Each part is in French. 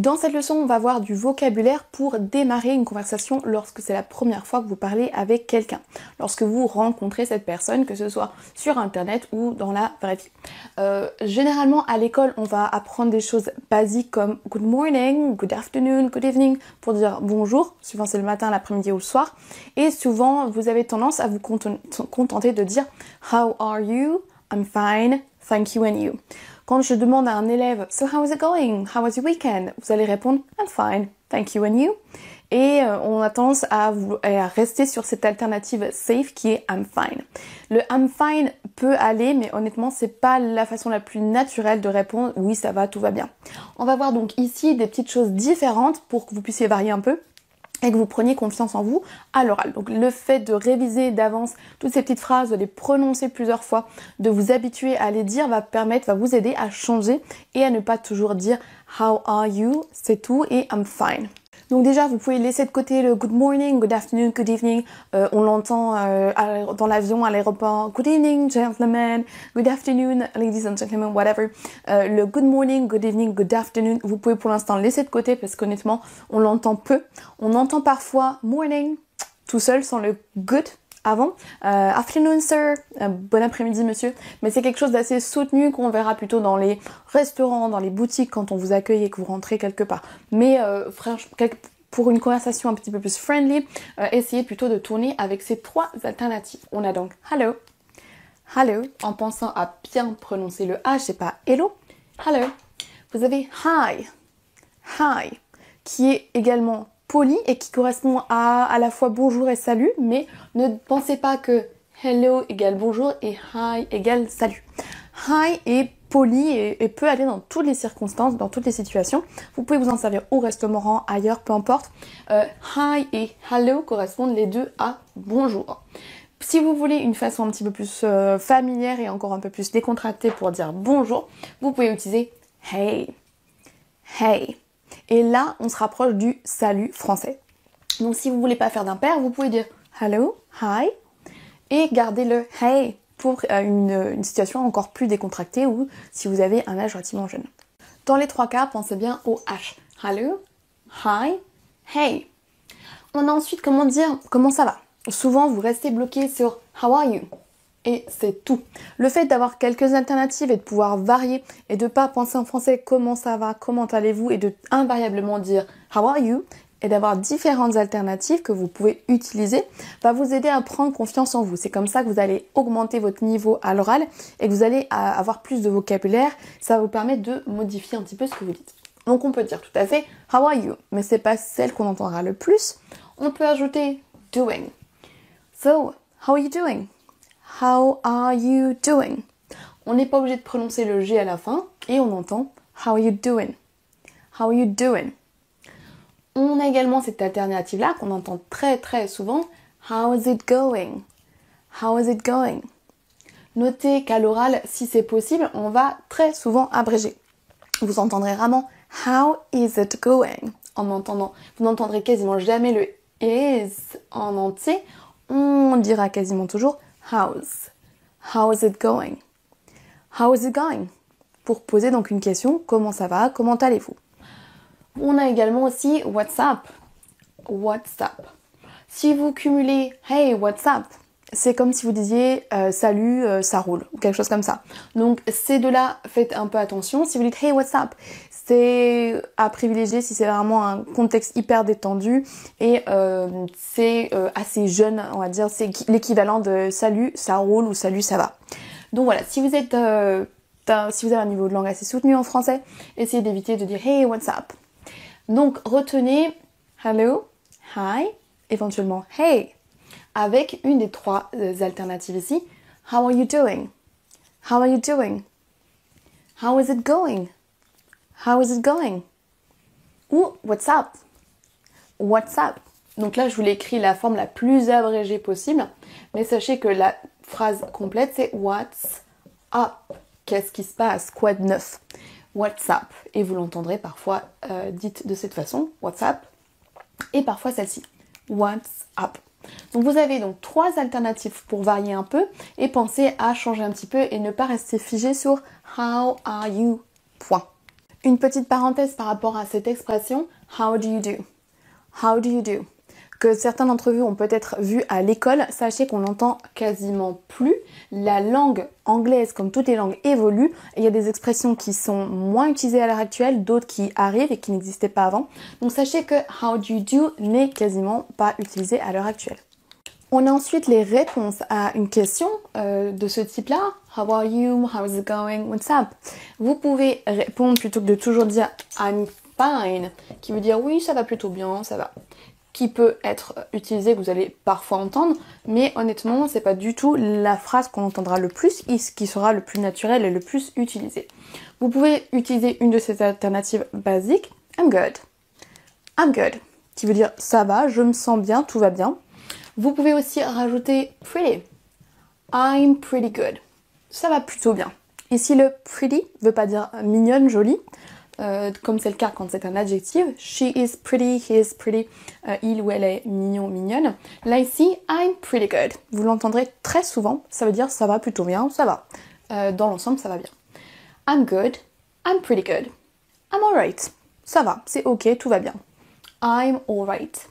Dans cette leçon, on va voir du vocabulaire pour démarrer une conversation lorsque c'est la première fois que vous parlez avec quelqu'un. Lorsque vous rencontrez cette personne, que ce soit sur internet ou dans la vraie vie. Généralement, à l'école, on va apprendre des choses basiques comme good morning, good afternoon, good evening pour dire bonjour, souvent c'est le matin, l'après-midi ou le soir. Et souvent, vous avez tendance à vous contenter de dire how are you? I'm fine, thank you and you. Quand je demande à un élève, so how is it going? How was your weekend? Vous allez répondre, I'm fine, thank you and you. Et on a tendance à rester sur cette alternative safe qui est I'm fine. Le I'm fine peut aller, mais honnêtement, c'est pas la façon la plus naturelle de répondre, oui ça va, tout va bien. On va voir donc ici des petites choses différentes pour que vous puissiez varier un peu et que vous preniez confiance en vous à l'oral. Donc le fait de réviser d'avance toutes ces petites phrases, de les prononcer plusieurs fois, de vous habituer à les dire va vous aider à changer et à ne pas toujours dire how are you, c'est tout, et I'm fine. Donc déjà, vous pouvez laisser de côté le good morning, good afternoon, good evening. On l'entend dans l'avion, à l'aéroport. Good evening, gentlemen. Good afternoon, ladies and gentlemen, whatever. Le good morning, good evening, good afternoon, vous pouvez pour l'instant laisser de côté parce qu'honnêtement, on l'entend peu. On entend parfois morning tout seul sans le good avant. Afternoon sir, bon après-midi monsieur, mais c'est quelque chose d'assez soutenu qu'on verra plutôt dans les restaurants, dans les boutiques quand on vous accueille et que vous rentrez quelque part. Mais pour une conversation un petit peu plus friendly, essayez plutôt de tourner avec ces trois alternatives. On a donc hello, hello, en pensant à bien prononcer le H, c'est pas hello, hello. Vous avez hi, hi, qui est également poli et qui correspond à la fois bonjour et salut, mais ne pensez pas que hello égale bonjour et hi égale salut. Hi est poli et peut aller dans toutes les circonstances, dans toutes les situations. Vous pouvez vous en servir au restaurant, ailleurs, peu importe. Hi et hello correspondent les deux à bonjour. Si vous voulez une façon un petit peu plus familière et encore un peu plus décontractée pour dire bonjour, vous pouvez utiliser hey, hey. Et là, on se rapproche du salut français. Donc si vous voulez pas faire d'impair, vous pouvez dire hello, hi, et garder le hey pour une situation encore plus décontractée ou si vous avez un âge relativement jeune. Dans les trois cas, pensez bien au H. Hello, hi, hey. On a ensuite comment dire comment ça va. Souvent, vous restez bloqué sur how are you? Et c'est tout. Le fait d'avoir quelques alternatives et de pouvoir varier et de pas penser en français comment ça va, comment allez-vous et de invariablement dire how are you et d'avoir différentes alternatives que vous pouvez utiliser va vous aider à prendre confiance en vous. C'est comme ça que vous allez augmenter votre niveau à l'oral et que vous allez avoir plus de vocabulaire. Ça va vous permettre de modifier un petit peu ce que vous dites. Donc on peut dire tout à fait how are you, mais c'est pas celle qu'on entendra le plus. On peut ajouter doing. So, how are you doing? How are you doing? On n'est pas obligé de prononcer le G à la fin et on entend how are you doing? How are you doing? On a également cette alternative-là qu'on entend très très souvent. How is it going? How is it going? Notez qu'à l'oral, si c'est possible, on va très souvent abréger. Vous entendrez rarement how is it going? En entendant, vous n'entendrez quasiment jamais le is en entier. On dira quasiment toujours how's. How is it going? How is it going? Pour poser donc une question, comment ça va? Comment allez-vous? On a également aussi what's up. What's up. Si vous cumulez hey, what's up, c'est comme si vous disiez salut, ça roule, ou quelque chose comme ça. Donc ces deux-là, faites un peu attention. Si vous dites hey, what's up, c'est à privilégier si c'est vraiment un contexte hyper détendu et c'est assez jeune, on va dire, c'est l'équivalent de salut, ça roule ou salut, ça va. Donc voilà, si vous êtes si vous avez un niveau de langue assez soutenu en français, essayez d'éviter de dire hey, what's up. Donc retenez hello, hi, éventuellement hey, avec une des trois alternatives ici. How are you doing? How are you doing? How is it going? How is it going? Ou what's up? What's up? Donc là, je vous l'ai écrit la forme la plus abrégée possible, mais sachez que la phrase complète, c'est what's up? Qu'est-ce qui se passe? Quoi de neuf? What's up? Et vous l'entendrez parfois dite de cette façon, what's up? Et parfois celle-ci, what's up? Donc vous avez donc trois alternatives pour varier un peu et pensez à changer un petit peu et ne pas rester figé sur how are you? Point. Une petite parenthèse par rapport à cette expression « How do you do ?» How do you do? Que certains d'entre vous ont peut-être vu à l'école, sachez qu'on n'entend quasiment plus. La langue anglaise, comme toutes les langues, évolue. Et il y a des expressions qui sont moins utilisées à l'heure actuelle, d'autres qui arrivent et qui n'existaient pas avant. Donc sachez que how do you do n'est quasiment pas utilisé à l'heure actuelle. On a ensuite les réponses à une question de ce type-là. How are you? How is it going? What's up? Vous pouvez répondre plutôt que de toujours dire I'm fine, qui veut dire oui, ça va plutôt bien, ça va. Qui peut être utilisé, que vous allez parfois entendre, mais honnêtement, c'est pas du tout la phrase qu'on entendra le plus et ce qui sera le plus naturel et le plus utilisé. Vous pouvez utiliser une de ces alternatives basiques, I'm good. I'm good, qui veut dire ça va, je me sens bien, tout va bien. Vous pouvez aussi rajouter pretty. I'm pretty good. Ça va plutôt bien. Ici, le pretty veut pas dire mignonne, jolie. Comme c'est le cas quand c'est un adjectif, she is pretty, he is pretty, il ou elle est mignon, mignonne. Là ici, I'm pretty good. Vous l'entendrez très souvent, ça veut dire ça va plutôt bien, ça va. Dans l'ensemble, ça va bien. I'm good, I'm pretty good. I'm alright. Ça va, c'est ok, tout va bien. I'm alright.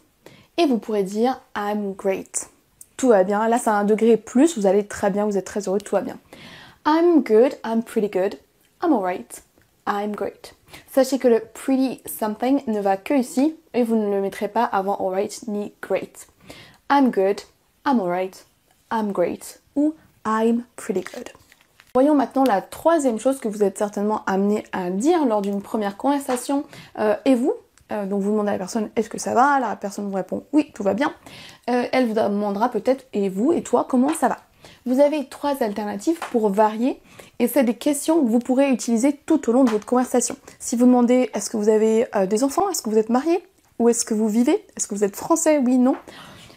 Et vous pourrez dire I'm great. Tout va bien. Là, c'est un degré plus, vous allez très bien, vous êtes très heureux, tout va bien. I'm good, I'm pretty good, I'm alright, I'm great. Sachez que le pretty something ne va que ici et vous ne le mettrez pas avant alright ni great. I'm good, I'm alright, I'm great ou I'm pretty good. Voyons maintenant la troisième chose que vous êtes certainement amené à dire lors d'une première conversation. Et vous? Donc vous demandez à la personne est-ce que ça va? La personne vous répond oui, tout va bien. Elle vous demandera peut-être et vous et toi comment ça va? Vous avez trois alternatives pour varier et c'est des questions que vous pourrez utiliser tout au long de votre conversation. Si vous demandez est-ce que vous avez des enfants, est-ce que vous êtes marié, où est-ce que vous vivez, est-ce que vous êtes français, oui, non.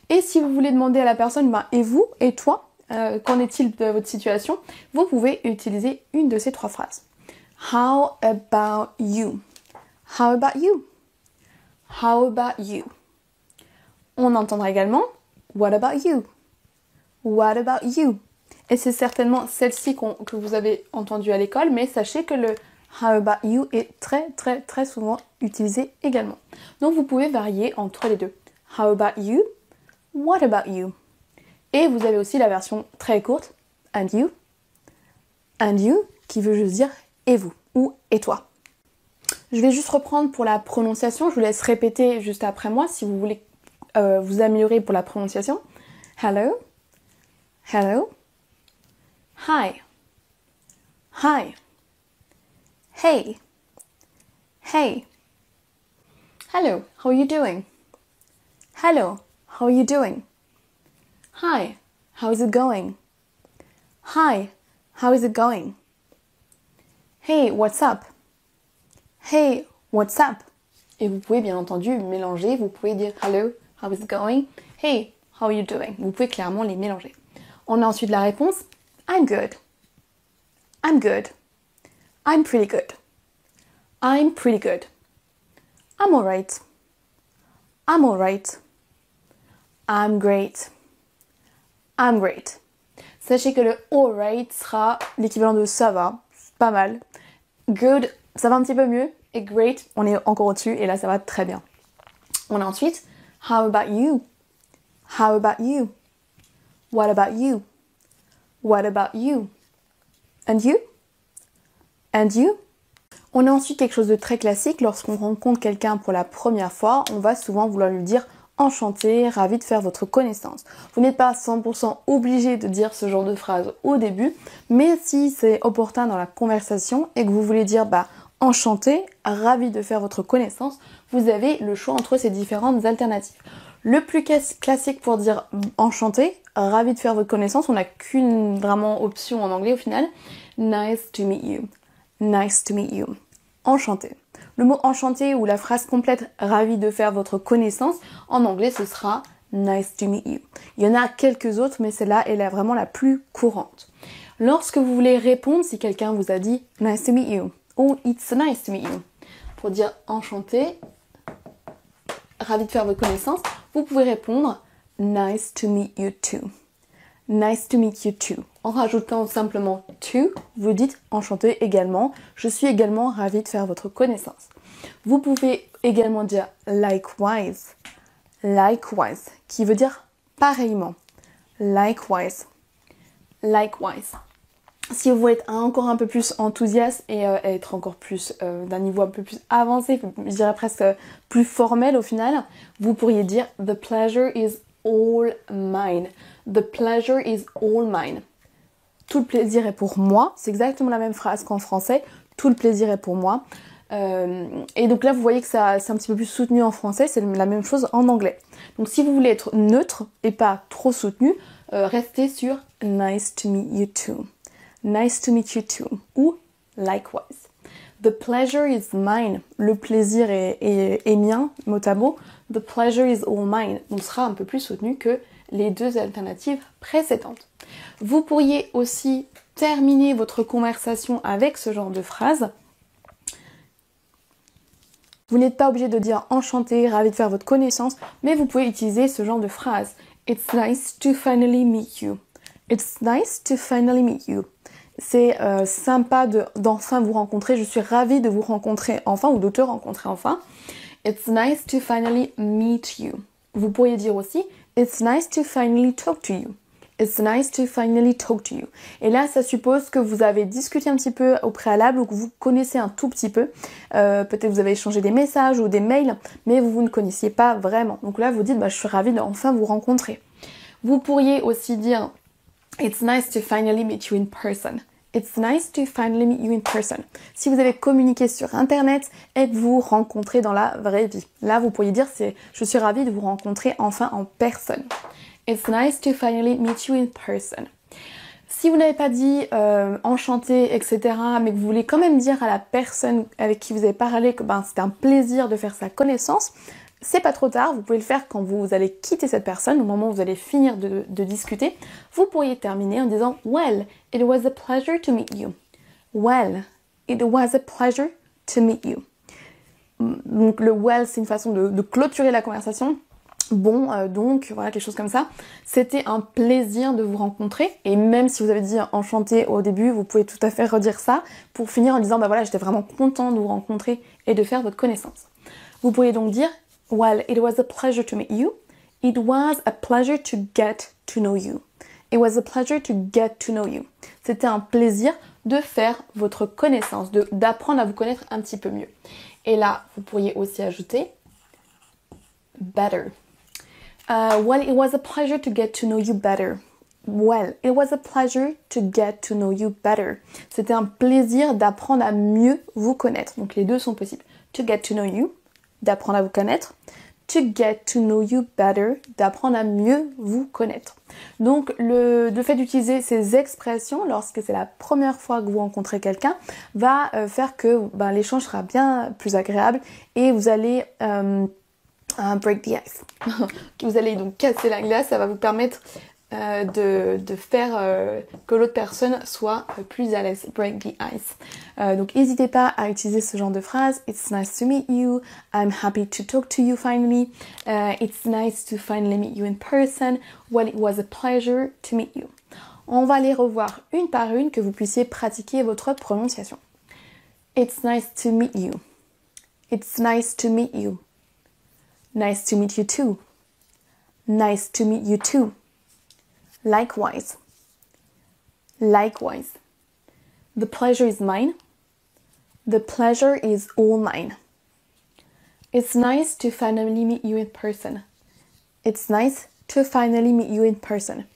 Et si vous voulez demander à la personne et vous et toi, qu'en est-il de votre situation, vous pouvez utiliser une de ces trois phrases. How about you? How about you? How about you? On entendra également what about you? What about you? Et c'est certainement celle-ci que vous avez entendue à l'école, mais sachez que le how about you est très souvent utilisé également. Donc vous pouvez varier entre les deux. How about you? What about you? Et vous avez aussi la version très courte, and you? And you, qui veut juste dire et vous, ou et toi. Je vais juste reprendre pour la prononciation, je vous laisse répéter juste après moi si vous voulez vous améliorer pour la prononciation. Hello? Hello. Hi. Hi. Hey. Hey. Hello, how are you doing? Hello, how are you doing? Hi, how is it going? Hi, how is it going? Hey, what's up? Hey, what's up? Et vous pouvez bien entendu mélanger, vous pouvez dire hello, how is it going? Hey, how are you doing? Vous pouvez clairement les mélanger. On a ensuite la réponse I'm good. I'm good. I'm pretty good. I'm pretty good. I'm alright. I'm alright. I'm great. I'm great. Sachez que le alright sera l'équivalent de ça va, pas mal. Good, ça va un petit peu mieux. Et great, on est encore au-dessus et là ça va très bien. On a ensuite how about you? How about you? What about you? What about you? And you? And you? On a ensuite quelque chose de très classique. Lorsqu'on rencontre quelqu'un pour la première fois, on va souvent vouloir lui dire enchanté, ravi de faire votre connaissance. Vous n'êtes pas 100% obligé de dire ce genre de phrase au début, mais si c'est opportun dans la conversation et que vous voulez dire enchanté, ravi de faire votre connaissance, vous avez le choix entre ces différentes alternatives. Le plus classique pour dire enchanté, ravi de faire votre connaissance, on n'a qu'une vraiment option en anglais au final. Nice to meet you. Nice to meet you. Enchanté. Le mot enchanté ou la phrase complète ravi de faire votre connaissance, en anglais ce sera nice to meet you. Il y en a quelques autres, mais celle-là est vraiment la plus courante. Lorsque vous voulez répondre, si quelqu'un vous a dit nice to meet you ou it's nice to meet you, pour dire enchanté, ravi de faire votre connaissance, vous pouvez répondre nice to meet you too. Nice to meet you too. En rajoutant simplement to, vous dites enchanté également. Je suis également ravie de faire votre connaissance. Vous pouvez également dire likewise. Likewise, qui veut dire pareillement. Likewise. Likewise. Si vous voulez être encore un peu plus enthousiaste et être encore plus d'un niveau un peu plus avancé, je dirais presque plus formel au final, vous pourriez dire The pleasure is all mine. The pleasure is all mine. Tout le plaisir est pour moi. C'est exactement la même phrase qu'en français. Tout le plaisir est pour moi. Et donc là, vous voyez que c'est un petit peu plus soutenu en français. C'est la même chose en anglais. Donc si vous voulez être neutre et pas trop soutenu, restez sur Nice to meet you too. Nice to meet you too. Ou likewise. The pleasure is mine. Le plaisir est mien, mot à mot. The pleasure is all mine. On sera un peu plus soutenu que les deux alternatives précédentes. Vous pourriez aussi terminer votre conversation avec ce genre de phrase. Vous n'êtes pas obligé de dire enchanté, ravi de faire votre connaissance, mais vous pouvez utiliser ce genre de phrase. It's nice to finally meet you. It's nice to finally meet you. C'est sympa d'enfin vous rencontrer. Je suis ravie de vous rencontrer enfin ou de te rencontrer enfin. It's nice to finally meet you. Vous pourriez dire aussi It's nice to finally talk to you. It's nice to finally talk to you. Et là, ça suppose que vous avez discuté un petit peu au préalable ou que vous connaissez un tout petit peu. Peut-être vous avez échangé des messages ou des mails, mais vous ne connaissiez pas vraiment. Donc là, vous dites, je suis ravie d'enfin vous rencontrer. Vous pourriez aussi dire It's nice to finally meet you in person. It's nice to finally meet you in person. Si vous avez communiqué sur Internet et que vous rencontrez dans la vraie vie. Là, vous pourriez dire, je suis ravie de vous rencontrer enfin en personne. It's nice to finally meet you in person. Si vous n'avez pas dit enchanté, etc., mais que vous voulez quand même dire à la personne avec qui vous avez parlé que c'était un plaisir de faire sa connaissance, c'est pas trop tard, vous pouvez le faire quand vous allez quitter cette personne, au moment où vous allez finir de discuter. Vous pourriez terminer en disant « Well, it was a pleasure to meet you. Well, it was a pleasure to meet you. » Donc le « well », c'est une façon de clôturer la conversation. Bon, donc, voilà, quelque chose comme ça. C'était un plaisir de vous rencontrer. Et même si vous avez dit enchanté au début, vous pouvez tout à fait redire ça pour finir en disant, voilà, j'étais vraiment content de vous rencontrer et de faire votre connaissance. Vous pourriez donc dire, well, it was a pleasure to meet you. It was a pleasure to get to know you. It was a pleasure to get to know you. C'était un plaisir de faire votre connaissance, d'apprendre à vous connaître un petit peu mieux. Et là, vous pourriez aussi ajouter better. Well, it was a pleasure to get to know you better. Well, it was a pleasure to get to know you better. C'était un plaisir d'apprendre à mieux vous connaître. Donc les deux sont possibles. To get to know you, d'apprendre à vous connaître. To get to know you better, d'apprendre à mieux vous connaître. Donc le fait d'utiliser ces expressions lorsque c'est la première fois que vous rencontrez quelqu'un va faire que l'échange sera bien plus agréable et vous allez break the ice. Vous allez donc casser la glace, ça va vous permettre de faire que l'autre personne soit plus à l'aise. Break the ice. Donc n'hésitez pas à utiliser ce genre de phrase. It's nice to meet you. I'm happy to talk to you finally. It's nice to finally meet you in person. Well, it was a pleasure to meet you. On va les revoir une par une que vous puissiez pratiquer votre prononciation. It's nice to meet you. It's nice to meet you. Nice to meet you too. Nice to meet you too. Likewise. Likewise. The pleasure is mine. The pleasure is all mine. It's nice to finally meet you in person. It's nice to finally meet you in person.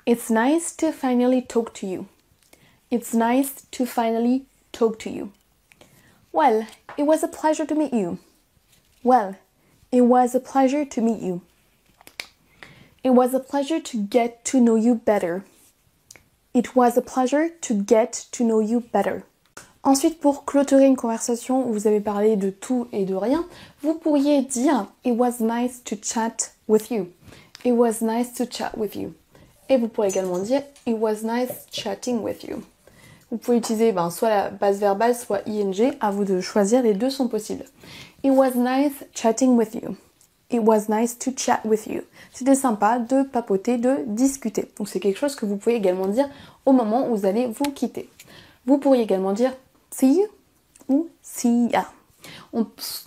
It's nice to finally talk to you. It's nice to finally talk to you. Well, it was a pleasure to meet you. Well, it was a pleasure to meet you. It was a pleasure to get to know you better. It was a pleasure to get to know you better. Ensuite, pour clôturer une conversation où vous avez parlé de tout et de rien, vous pourriez dire « It was nice to chat with you ». « It was nice to chat with you ». Et vous pourrez également dire « It was nice chatting with you ». Vous pouvez utiliser soit la base verbale, soit ing, à vous de choisir, les deux sont possibles. It was nice chatting with you. It was nice to chat with you. C'était sympa de papoter, de discuter. Donc c'est quelque chose que vous pouvez également dire au moment où vous allez vous quitter. Vous pourriez également dire see you ou see ya. On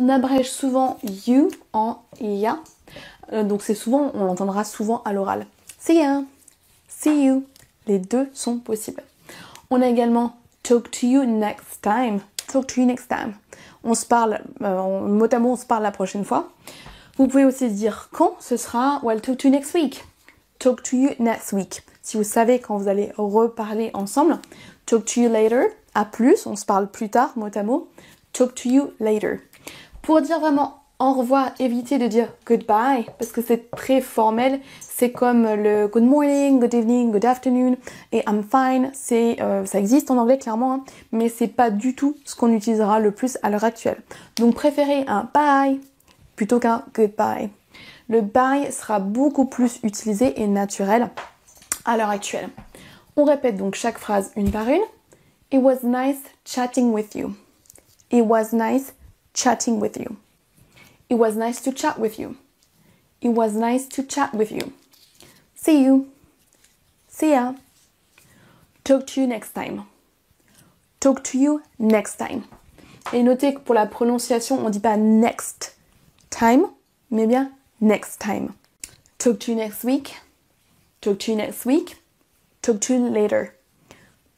abrège souvent you en ya. Donc c'est souvent, on l'entendra souvent à l'oral. See ya, see you. Les deux sont possibles. On a également talk to you next time. Talk to you next time. On se parle, mot à mot, on se parle la prochaine fois. Vous pouvez aussi dire quand ce sera. Well, talk to you next week. Talk to you next week. Si vous savez quand vous allez reparler ensemble. Talk to you later. À plus, on se parle plus tard, mot à mot. Talk to you later. Pour dire vraiment au revoir, évitez de dire goodbye parce que c'est très formel. C'est comme le good morning, good evening, good afternoon et I'm fine. Ça existe en anglais clairement, hein, mais c'est pas du tout ce qu'on utilisera le plus à l'heure actuelle. Donc préférez un bye plutôt qu'un goodbye. Le bye sera beaucoup plus utilisé et naturel à l'heure actuelle. On répète donc chaque phrase une par une. It was nice chatting with you. It was nice chatting with you. It was nice to chat with you. It was nice to chat with you. See you. See ya. Talk to you next time. Talk to you next time. Et notez que pour la prononciation, on ne dit pas next time, mais bien next time. Talk to you next week. Talk to you next week. Talk to you later.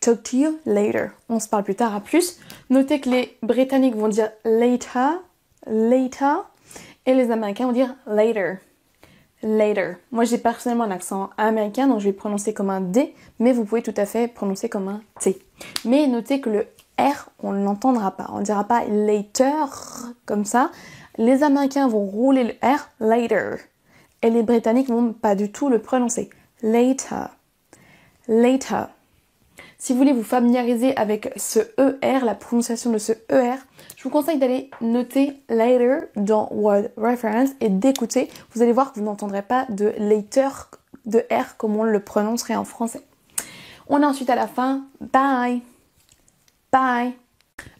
Talk to you later. On se parle plus tard, à plus. Notez que les Britanniques vont dire later, later, et les Américains vont dire later, later. Moi, j'ai personnellement un accent américain, donc je vais prononcer comme un D, mais vous pouvez tout à fait prononcer comme un T. Mais notez que le R, on ne l'entendra pas. On ne dira pas later, comme ça. Les Américains vont rouler le R, later. Et les Britanniques vont pas du tout le prononcer. Later, later. Si vous voulez vous familiariser avec ce ER, la prononciation de ce ER, je vous conseille d'aller noter later dans Word Reference et d'écouter. Vous allez voir que vous n'entendrez pas de later, de R comme on le prononcerait en français. On a ensuite à la fin bye, bye.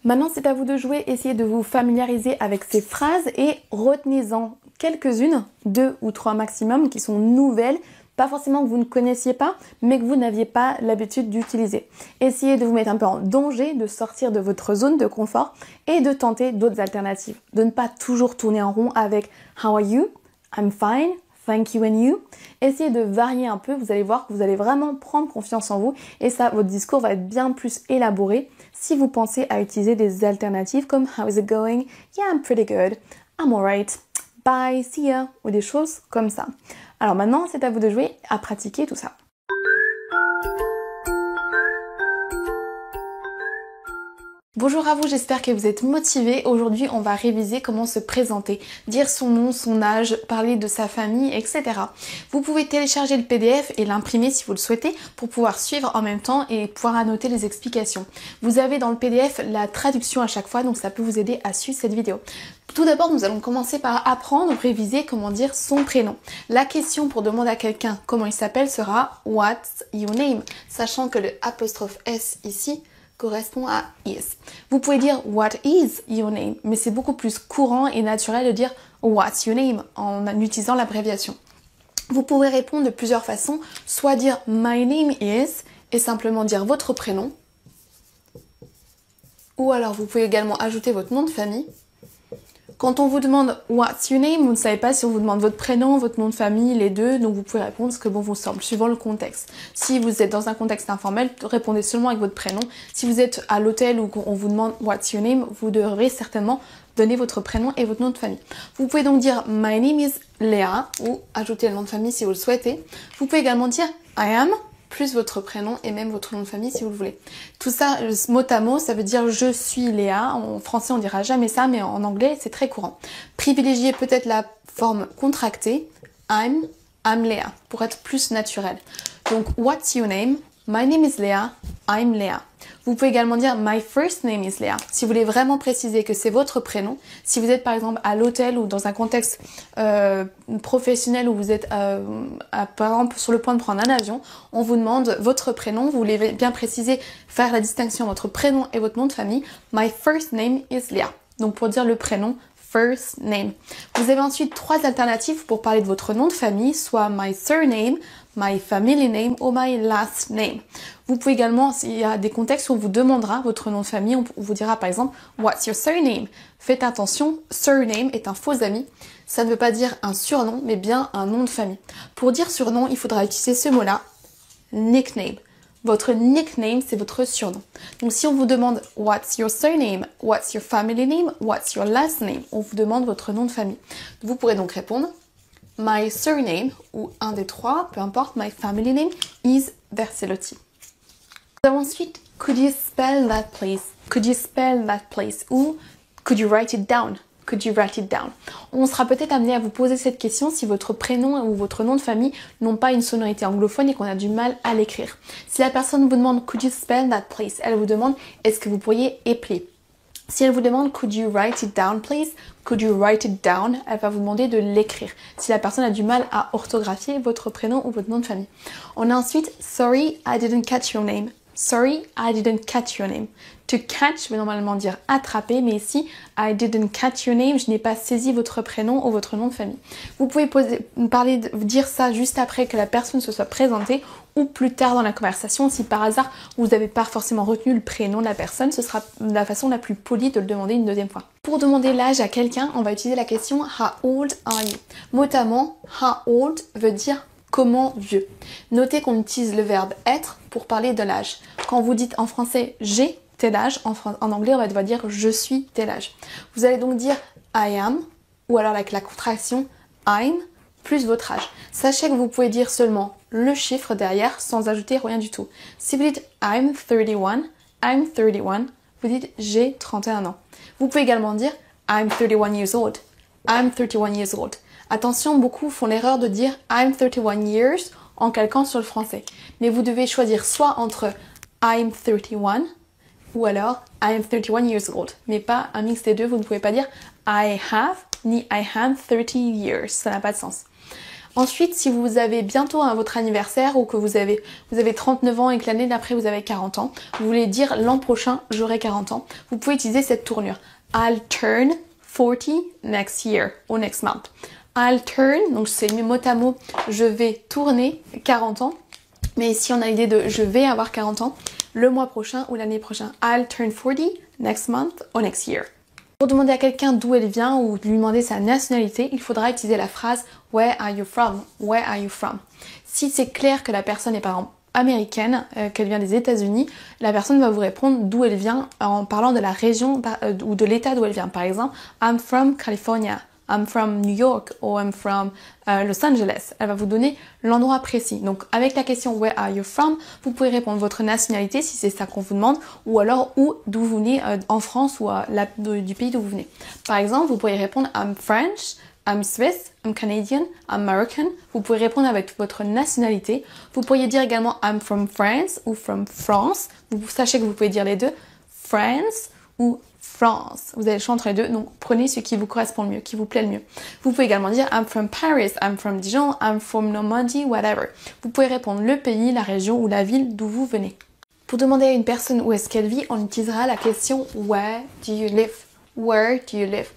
Maintenant, c'est à vous de jouer. Essayez de vous familiariser avec ces phrases et retenez-en quelques-unes, 2 ou 3 maximum, qui sont nouvelles. Pas forcément que vous ne connaissiez pas, mais que vous n'aviez pas l'habitude d'utiliser. Essayez de vous mettre un peu en danger, de sortir de votre zone de confort et de tenter d'autres alternatives. De ne pas toujours tourner en rond avec How are you? I'm fine. Thank you and you. Essayez de varier un peu, vous allez voir que vous allez vraiment prendre confiance en vous et ça, votre discours va être bien plus élaboré si vous pensez à utiliser des alternatives comme How is it going? Yeah, I'm pretty good. I'm alright. Bye, see ya. Ou des choses comme ça. Alors maintenant, c'est à vous de jouer, à pratiquer tout ça. Bonjour à vous, j'espère que vous êtes motivés. Aujourd'hui, on va réviser comment se présenter, dire son nom, son âge, parler de sa famille, etc. Vous pouvez télécharger le PDF et l'imprimer si vous le souhaitez pour pouvoir suivre en même temps et pouvoir annoter les explications. Vous avez dans le PDF la traduction à chaque fois, donc ça peut vous aider à suivre cette vidéo. Tout d'abord, nous allons commencer par apprendre ou réviser comment dire son prénom. La question pour demander à quelqu'un comment il s'appelle sera « What's your name ?» sachant que le apostrophe S ici correspond à is. Vous pouvez dire what is your name, mais c'est beaucoup plus courant et naturel de dire what's your name en utilisant l'abréviation. Vous pouvez répondre de plusieurs façons, soit dire my name is et simplement dire votre prénom, ou alors vous pouvez également ajouter votre nom de famille. Quand on vous demande what's your name, vous ne savez pas si on vous demande votre prénom, votre nom de famille, les deux, donc vous pouvez répondre ce que bon vous semble, suivant le contexte. Si vous êtes dans un contexte informel, répondez seulement avec votre prénom. Si vous êtes à l'hôtel ou qu'on vous demande what's your name, vous devrez certainement donner votre prénom et votre nom de famille. Vous pouvez donc dire my name is Léa ou ajouter le nom de famille si vous le souhaitez. Vous pouvez également dire I am plus votre prénom et même votre nom de famille si vous le voulez. Tout ça, mot à mot, ça veut dire je suis Léa. En français, on dira jamais ça, mais en anglais, c'est très courant. Privilégiez peut-être la forme contractée, I'm Léa, pour être plus naturel. Donc, what's your name? My name is Léa, I'm Léa. Vous pouvez également dire my first name is Léa. Si vous voulez vraiment préciser que c'est votre prénom, si vous êtes par exemple à l'hôtel ou dans un contexte professionnel où vous êtes par exemple sur le point de prendre un avion, on vous demande votre prénom, vous voulez bien préciser, faire la distinction entre votre prénom et votre nom de famille. My first name is Léa. Donc pour dire le prénom, first name. Vous avez ensuite 3 alternatives pour parler de votre nom de famille, soit my surname, my family name ou my last name. Vous pouvez également, s'il y a des contextes où on vous demandera votre nom de famille, on vous dira par exemple what's your surname? Faites attention, surname est un faux ami. Ça ne veut pas dire un surnom, mais bien un nom de famille. Pour dire surnom, il faudra utiliser ce mot-là, nickname. Votre nickname, c'est votre surnom. Donc si on vous demande what's your surname, what's your family name, what's your last name, on vous demande votre nom de famille. Vous pourrez donc répondre my surname ou un des 3, peu importe, my family name is Verselotti. Nous avons ensuite could you spell that please? Could you spell that please? Ou could you write it down? Could you write it down? On sera peut-être amené à vous poser cette question si votre prénom ou votre nom de famille n'ont pas une sonorité anglophone et qu'on a du mal à l'écrire. Si la personne vous demande could you spell that please, elle vous demande est-ce que vous pourriez épeler. Si elle vous demande could you write it down please, could you write it down, elle va vous demander de l'écrire. Si la personne a du mal à orthographier votre prénom ou votre nom de famille. On a ensuite sorry I didn't catch your name. Sorry, I didn't catch your name. To catch veut normalement dire attraper, mais ici, I didn't catch your name, je n'ai pas saisi votre prénom ou votre nom de famille. Vous pouvez dire ça juste après que la personne se soit présentée ou plus tard dans la conversation. Si par hasard, vous n'avez pas forcément retenu le prénom de la personne, ce sera la façon la plus polie de le demander une deuxième fois. Pour demander l'âge à quelqu'un, on va utiliser la question How old are you? Notamment, how old veut dire comment vieux. Notez qu'on utilise le verbe être pour parler de l'âge. Quand vous dites en français j'ai tel âge, en anglais on va devoir dire je suis tel âge. Vous allez donc dire I am ou alors avec la contraction I'm plus votre âge. Sachez que vous pouvez dire seulement le chiffre derrière sans ajouter rien du tout. Si vous dites I'm 31, vous dites j'ai 31 ans. Vous pouvez également dire I'm 31 years old. I'm 31 years old. Attention, beaucoup font l'erreur de dire I'm 31 years en calquant sur le français. Mais vous devez choisir soit entre I'm 31 ou alors I'm 31 years old. Mais pas un mix des deux, vous ne pouvez pas dire I have ni I am 30 years. Ça n'a pas de sens. Ensuite, si vous avez bientôt votre anniversaire ou que vous avez 39 ans et que l'année d'après vous avez 40 ans, vous voulez dire l'an prochain j'aurai 40 ans, vous pouvez utiliser cette tournure. I'll turn 40 next year or next month. I'll turn, donc c'est mot à mot, je vais tourner 40 ans. Mais ici on a l'idée de je vais avoir 40 ans le mois prochain ou l'année prochaine. I'll turn 40 next month or next year. Pour demander à quelqu'un d'où elle vient ou lui demander sa nationalité, il faudra utiliser la phrase Where are you from? Where are you from? Si c'est clair que la personne est par exemple américaine, qu'elle vient des États-Unis, la personne va vous répondre d'où elle vient en parlant de la région ou de l'état d'où elle vient. Par exemple, I'm from California. I'm from New York or I'm from Los Angeles. Elle va vous donner l'endroit précis. Donc avec la question Where are you from? Vous pouvez répondre votre nationalité si c'est ça qu'on vous demande ou alors d'où vous venez en France ou du pays d'où vous venez. Par exemple, vous pourriez répondre I'm French, I'm Swiss, I'm Canadian, I'm American. Vous pouvez répondre avec votre nationalité. Vous pourriez dire également I'm from France ou from France. Vous sachez que vous pouvez dire les deux, France ou France. Vous avez le choix entre les deux, donc prenez ce qui vous correspond le mieux, qui vous plaît le mieux. Vous pouvez également dire I'm from Paris, I'm from Dijon, I'm from Normandie, whatever. Vous pouvez répondre le pays, la région ou la ville d'où vous venez. Pour demander à une personne où est-ce qu'elle vit, on utilisera la question Where do you live? Where do you live?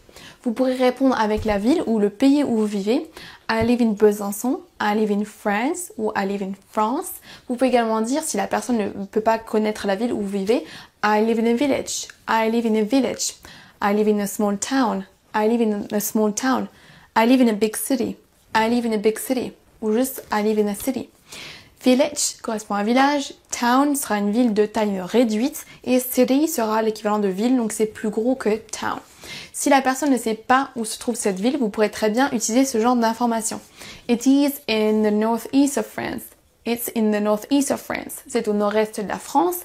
Vous pourrez répondre avec la ville ou le pays où vous vivez. I live in Besançon, I live in France ou I live in France. Vous pouvez également dire, si la personne ne peut pas connaître la ville où vous vivez, I live in a village, I live in a village, I live in a small town, I live in a small town, I live in a big city, I live in a big city, ou juste I live in a city. Village correspond à village, town sera une ville de taille réduite et city sera l'équivalent de ville, donc c'est plus gros que town. Si la personne ne sait pas où se trouve cette ville, vous pourrez très bien utiliser ce genre d'information. It is in the northeast of France. It's in the northeast of France. C'est au nord-est de la France.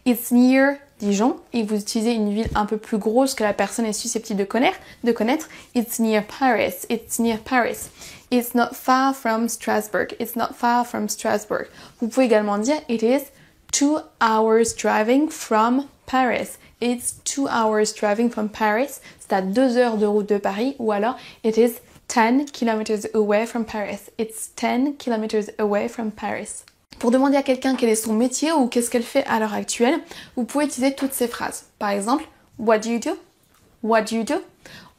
It's near Dijon. Et vous utilisez une ville un peu plus grosse que la personne est susceptible de connaître. It's near Paris. It's near Paris. It's not far from Strasbourg. It's not far from Strasbourg. Vous pouvez également dire It is 2 hours driving from Paris. It's 2 hours driving from Paris. C'est à 2 heures de route de Paris. Ou alors, it is 10 kilometers away from Paris. It's 10 kilometers away from Paris. Pour demander à quelqu'un quel est son métier ou qu'est-ce qu'elle fait à l'heure actuelle, vous pouvez utiliser toutes ces phrases. Par exemple, what do you do? What do you do?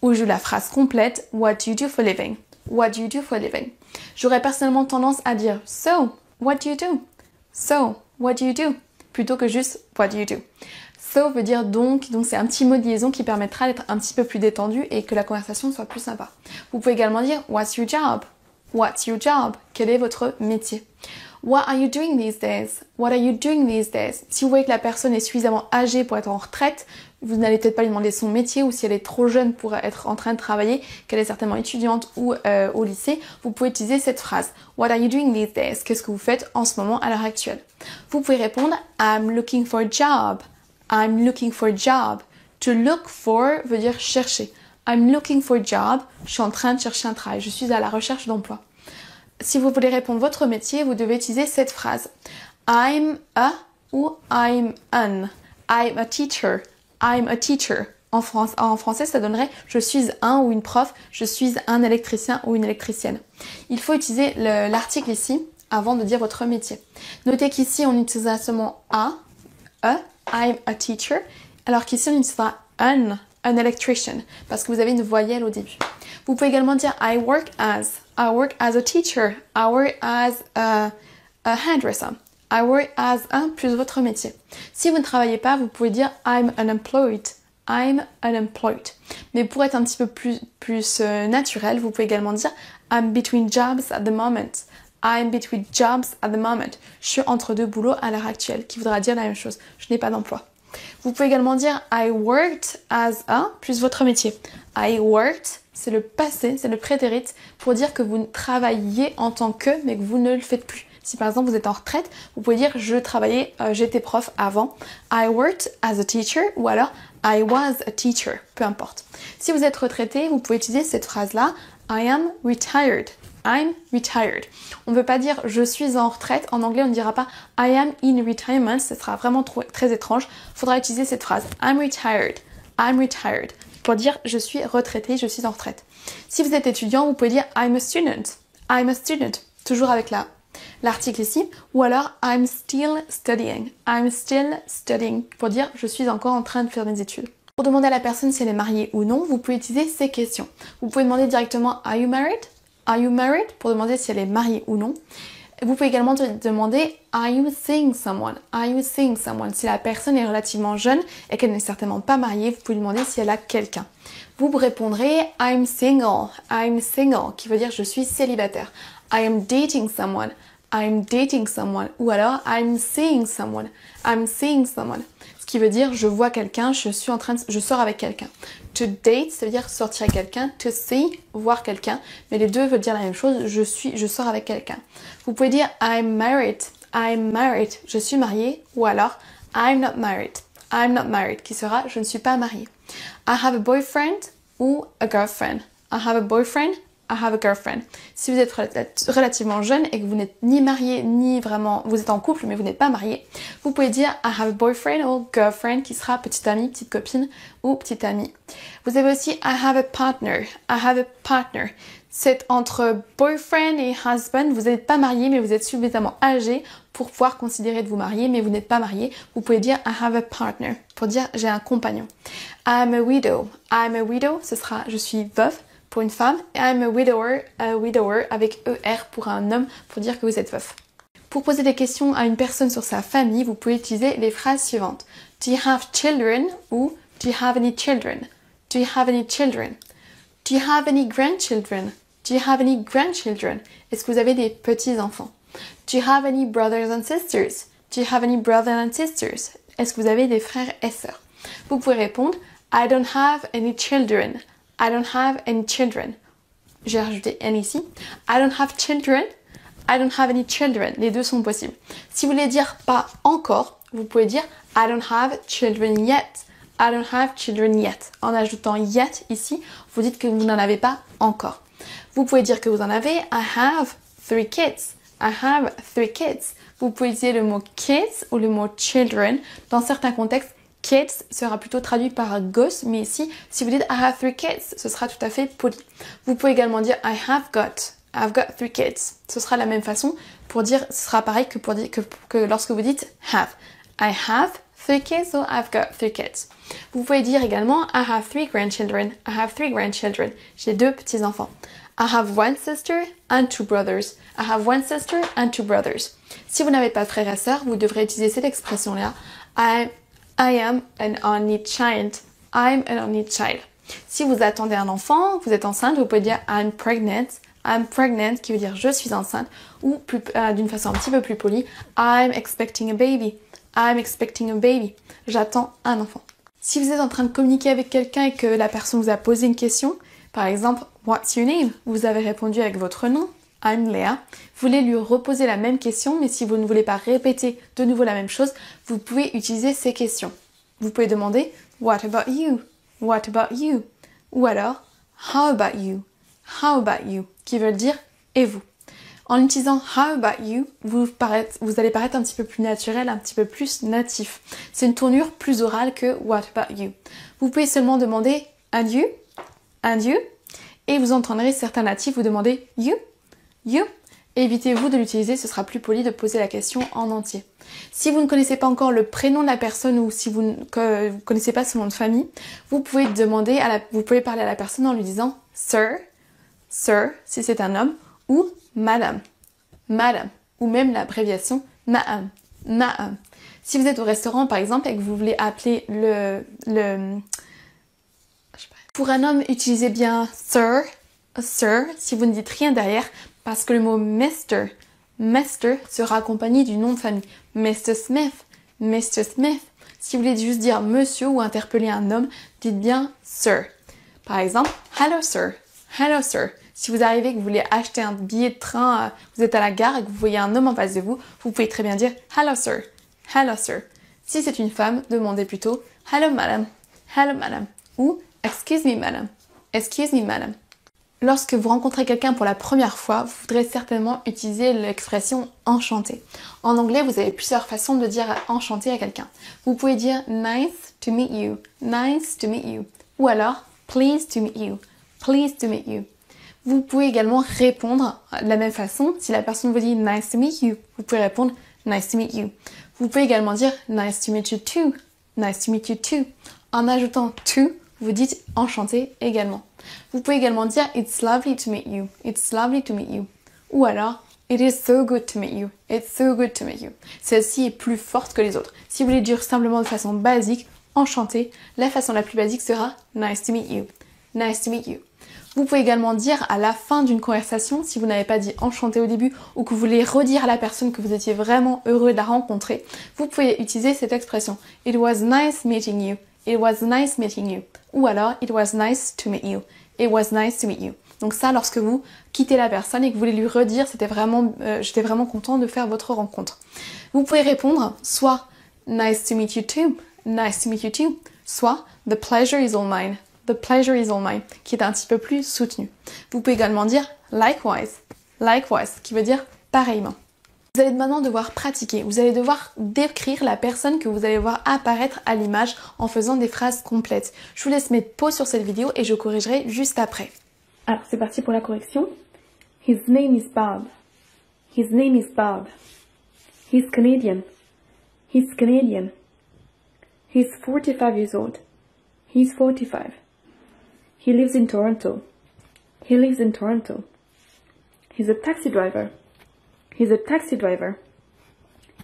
Ou je joue la phrase complète, what do you do for a living? What do you do for a living? J'aurais personnellement tendance à dire so, what do you do? So, what do you do? Plutôt que juste what do you do? So veut dire donc c'est un petit mot de liaison qui permettra d'être un petit peu plus détendu et que la conversation soit plus sympa. Vous pouvez également dire what's your job? What's your job? Quel est votre métier? What are you doing these days? What are you doing these days? Si vous voyez que la personne est suffisamment âgée pour être en retraite, vous n'allez peut-être pas lui demander son métier, ou si elle est trop jeune pour être en train de travailler, qu'elle est certainement étudiante ou au lycée, vous pouvez utiliser cette phrase. What are you doing these days? Qu'est-ce que vous faites en ce moment à l'heure actuelle? Vous pouvez répondre I'm looking for a job. I'm looking for a job. To look for veut dire chercher. I'm looking for a job. Je suis en train de chercher un travail. Je suis à la recherche d'emploi. Si vous voulez répondre votre métier, vous devez utiliser cette phrase. I'm a ou I'm an. I'm a teacher. I'm a teacher. En français, ça donnerait je suis un ou une prof, je suis un électricien ou une électricienne. Il faut utiliser l'article ici avant de dire votre métier. Notez qu'ici, on utilisera seulement a, I'm a teacher, alors qu'ici, on utilisera an electrician, parce que vous avez une voyelle au début. Vous pouvez également dire I work as a teacher, I work as a hairdresser. I work as un plus votre métier. Si vous ne travaillez pas, vous pouvez dire I'm unemployed. I'm unemployed. Mais pour être un petit peu plus naturel, vous pouvez également dire I'm between jobs at the moment. I'm between jobs at the moment. Je suis entre deux boulots à l'heure actuelle, qui voudra dire la même chose. Je n'ai pas d'emploi. Vous pouvez également dire I worked as a plus votre métier. I worked, c'est le passé, c'est le prétérit pour dire que vous travaillez en tant que, mais que vous ne le faites plus. Si par exemple vous êtes en retraite, vous pouvez dire je travaillais, j'étais prof avant. I worked as a teacher ou alors I was a teacher, peu importe. Si vous êtes retraité, vous pouvez utiliser cette phrase-là, I am retired. I'm retired. On ne peut pas dire je suis en retraite. En anglais, on ne dira pas I am in retirement. Ce sera vraiment très étrange. Il faudra utiliser cette phrase I'm retired. I'm retired. Pour dire je suis retraité, je suis en retraite. Si vous êtes étudiant, vous pouvez dire I'm a student. I'm a student. Toujours avec l'article ici. Ou alors I'm still studying. I'm still studying. Pour dire je suis encore en train de faire mes études. Pour demander à la personne si elle est mariée ou non, vous pouvez utiliser ces questions. Vous pouvez demander directement Are you married? Are you married? Pour demander si elle est mariée ou non. Vous pouvez également demander Are you seeing someone? Are you seeing someone? Si la personne est relativement jeune et qu'elle n'est certainement pas mariée, vous pouvez demander si elle a quelqu'un. Vous répondrez I'm single. I'm single, qui veut dire je suis célibataire. I am dating someone. I'm dating someone. Ou alors I'm seeing someone. I'm seeing someone. Ce qui veut dire je vois quelqu'un, je sors avec quelqu'un. To date, ça veut dire sortir avec quelqu'un. To see, voir quelqu'un. Mais les deux veulent dire la même chose, je sors avec quelqu'un. Vous pouvez dire I'm married. I'm married. Je suis mariée. Ou alors I'm not married. I'm not married, qui sera je ne suis pas mariée. I have a boyfriend ou a girlfriend. I have a boyfriend. I have a girlfriend. Si vous êtes relativement jeune et que vous n'êtes ni marié ni vraiment, vous êtes en couple mais vous n'êtes pas marié, vous pouvez dire I have a boyfriend ou girlfriend qui sera petite amie, petite copine ou petite amie. Vous avez aussi I have a partner. I have a partner. C'est entre boyfriend et husband. Vous n'êtes pas marié mais vous êtes suffisamment âgé pour pouvoir considérer de vous marier mais vous n'êtes pas marié. Vous pouvez dire I have a partner pour dire j'ai un compagnon. I'm a widow. I'm a widow, ce sera je suis veuve. Pour une femme, et I'm a widower avec ER pour un homme, pour dire que vous êtes veuf. Pour poser des questions à une personne sur sa famille, vous pouvez utiliser les phrases suivantes. Do you have children? Ou do you have any children? Do you have any children? Do you have any grandchildren? Do you have any grandchildren? Est-ce que vous avez des petits-enfants? Do you have any brothers and sisters? Do you have any brothers and sisters? Est-ce que vous avez des frères et sœurs? Vous pouvez répondre I don't have any children. I don't have any children. J'ai rajouté N ici. I don't have children. I don't have any children. Les deux sont possibles. Si vous voulez dire pas encore, vous pouvez dire I don't have children yet. I don't have children yet. En ajoutant yet ici, vous dites que vous n'en avez pas encore. Vous pouvez dire que vous en avez. I have 3 kids. I have 3 kids. Vous pouvez utiliser le mot kids ou le mot children. Dans certains contextes, kids sera plutôt traduit par gosse, mais ici, si vous dites I have 3 kids, ce sera tout à fait poli. Vous pouvez également dire I've got 3 kids. Ce sera la même façon pour dire, ce sera pareil que lorsque vous dites have. I have 3 kids or I've got 3 kids. Vous pouvez dire également I have 3 grandchildren. I have 3 grandchildren. J'ai 2 petits-enfants. I have 1 sister and 2 brothers. I have 1 sister and 2 brothers. Si vous n'avez pas de frères et sœurs, vous devrez utiliser cette expression-là. I am an only child. I'm an only child. Si vous attendez un enfant, vous êtes enceinte, vous pouvez dire I'm pregnant. I'm pregnant, qui veut dire je suis enceinte, ou d'une façon un petit peu plus polie, I'm expecting a baby. I'm expecting a baby. J'attends un enfant. Si vous êtes en train de communiquer avec quelqu'un et que la personne vous a posé une question, par exemple, what's your name? Vous avez répondu avec votre nom, I'm Léa. Vous voulez lui reposer la même question, mais si vous ne voulez pas répéter de nouveau la même chose, vous pouvez utiliser ces questions. Vous pouvez demander, what about you? What about you? Ou alors, how about you? How about you? Qui veut dire et vous. En utilisant how about you, vous allez paraître un petit peu plus naturel, un petit peu plus natif. C'est une tournure plus orale que what about you. Vous pouvez seulement demander and you, et vous entendrez certains natifs vous demander you. Évitez-vous de l'utiliser, ce sera plus poli de poser la question en entier. Si vous ne connaissez pas encore le prénom de la personne ou si vous ne connaissez pas son nom de famille, vous pouvez parler à la personne en lui disant sir, si c'est un homme, ou madame, ou même l'abréviation ma'am. Si vous êtes au restaurant par exemple et que vous voulez appeler pour un homme, utilisez bien sir, si vous ne dites rien derrière, parce que le mot Mr. sera accompagné du nom de famille. Mr. Smith. Si vous voulez juste dire monsieur ou interpeller un homme, dites bien sir. Par exemple, hello sir. Si vous arrivez et que vous voulez acheter un billet de train, vous êtes à la gare et que vous voyez un homme en face de vous, vous pouvez très bien dire hello sir. Si c'est une femme, demandez plutôt hello madam. Ou excuse me madam. Lorsque vous rencontrez quelqu'un pour la première fois, vous voudrez certainement utiliser l'expression enchanté. En anglais, vous avez plusieurs façons de dire enchanté à quelqu'un. Vous pouvez dire nice to meet you. Ou alors pleased to meet you. Vous pouvez également répondre de la même façon. Si la personne vous dit nice to meet you, vous pouvez répondre nice to meet you. Vous pouvez également dire nice to meet you too. En ajoutant to, vous dites enchanté également. Vous pouvez également dire it's lovely to meet you. Ou alors it is so good to meet you. Celle-ci est plus forte que les autres. Si vous voulez dire simplement de façon basique, enchanté, la façon la plus basique sera nice to meet you. Vous pouvez également dire à la fin d'une conversation, si vous n'avez pas dit enchanté au début ou que vous voulez redire à la personne que vous étiez vraiment heureux de la rencontrer, vous pouvez utiliser cette expression. It was nice meeting you. Ou alors, it was nice to meet you. Donc ça, lorsque vous quittez la personne et que vous voulez lui redire, j'étais vraiment content de faire votre rencontre. Vous pouvez répondre soit nice to meet you too, soit the pleasure is all mine, qui est un petit peu plus soutenu. Vous pouvez également dire likewise, qui veut dire pareillement. Vous allez maintenant devoir pratiquer, vous allez devoir décrire la personne que vous allez voir apparaître à l'image en faisant des phrases complètes. Je vous laisse mettre pause sur cette vidéo et je corrigerai juste après. Alors c'est parti pour la correction. His name is Bob. He's 45 years old. He lives in Toronto. He's a taxi driver.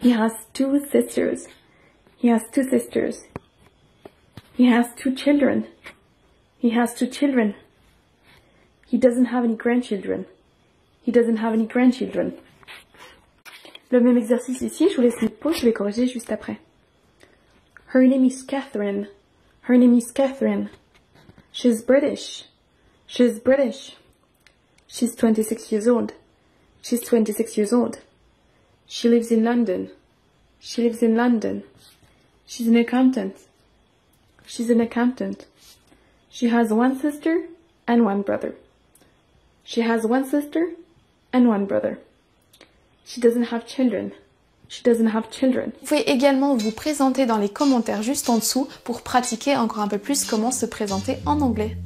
He has 2 sisters. He has 2 children. He doesn't have any grandchildren. Le même exercice ici, je vous laisse une pause, je vais corriger juste après. Her name is Catherine. She's British. She's 26 years old. She lives in London. She's an accountant. She has 1 sister and 1 brother. She doesn't have children. Vous pouvez également vous présenter dans les commentaires juste en dessous pour pratiquer encore un peu plus comment se présenter en anglais.